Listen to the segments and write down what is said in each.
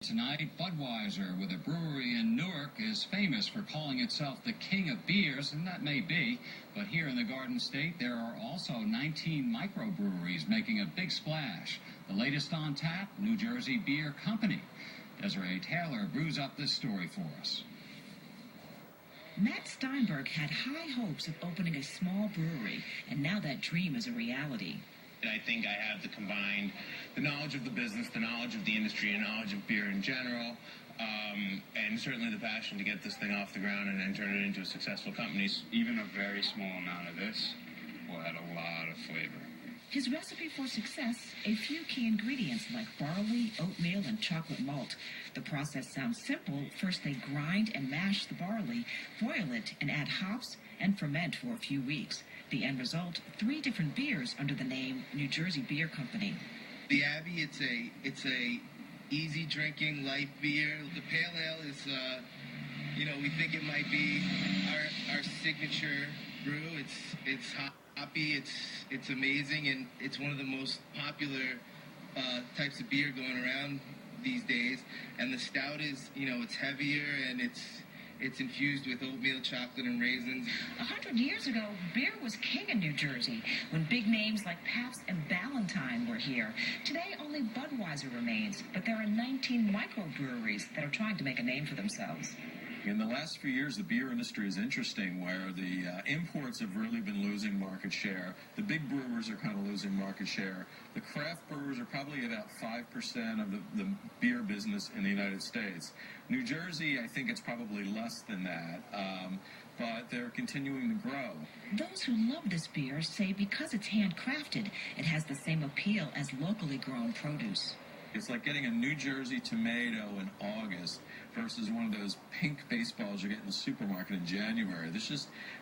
Tonight, Budweiser, with a brewery in Newark, is famous for calling itself the king of beers, and that may be. But here in the Garden State, there are also 19 microbreweries making a big splash. The latest on tap, New Jersey Beer Company. Desiree Taylor brews up this story for us. Matt Steinberg had high hopes of opening a small brewery, and now that dream is a reality. I think I have to combine the knowledge of the business, the knowledge of the industry, and knowledge of beer in general, and certainly the passion to get this thing off the ground and turn it into a successful company. Even a very small amount of this will add a lot of flavor. His recipe for success, a few key ingredients like barley, oatmeal, and chocolate malt. The process sounds simple. First they grind and mash the barley, boil it, and add hops and ferment for a few weeks. The end result, 3 different beers under the name New Jersey Beer Company. The Abbey, it's a easy drinking light beer. The Pale Ale is, we think it might be our signature brew. It's hoppy, it's amazing, and it's one of the most popular types of beer going around these days. And the stout is, it's heavier and it's infused with oatmeal, chocolate, and raisins. 100 years ago, beer was king in New Jersey when big names like Pabst and Ballantine were here. Today, only Budweiser remains, but there are 19 microbreweries that are trying to make a name for themselves. In the last few years, the beer industry is interesting, where the imports have really been losing market share. The big brewers are kind of losing market share. The craft brewers are probably about 5% of the beer business in the United States. New Jersey, I think it's probably less than that, but they're continuing to grow. Those who love this beer say because it's handcrafted, it has the same appeal as locally grown produce. It's like getting a New Jersey tomato in August versus one of those pink baseballs you get in the supermarket in January.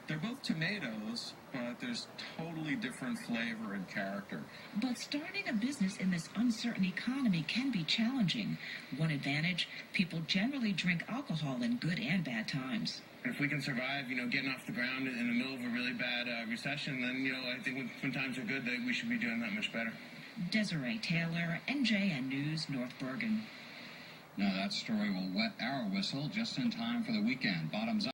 They're both tomatoes, but there's totally different flavor and character. But starting a business in this uncertain economy can be challenging. One advantage, people generally drink alcohol in good and bad times. And if we can survive, getting off the ground in the middle of a really bad recession, then, I think when times are good, that we should be doing that much better. Desiree Taylor, NJN News, North Bergen. Now that story will wet our whistle just in time for the weekend. Bottoms up.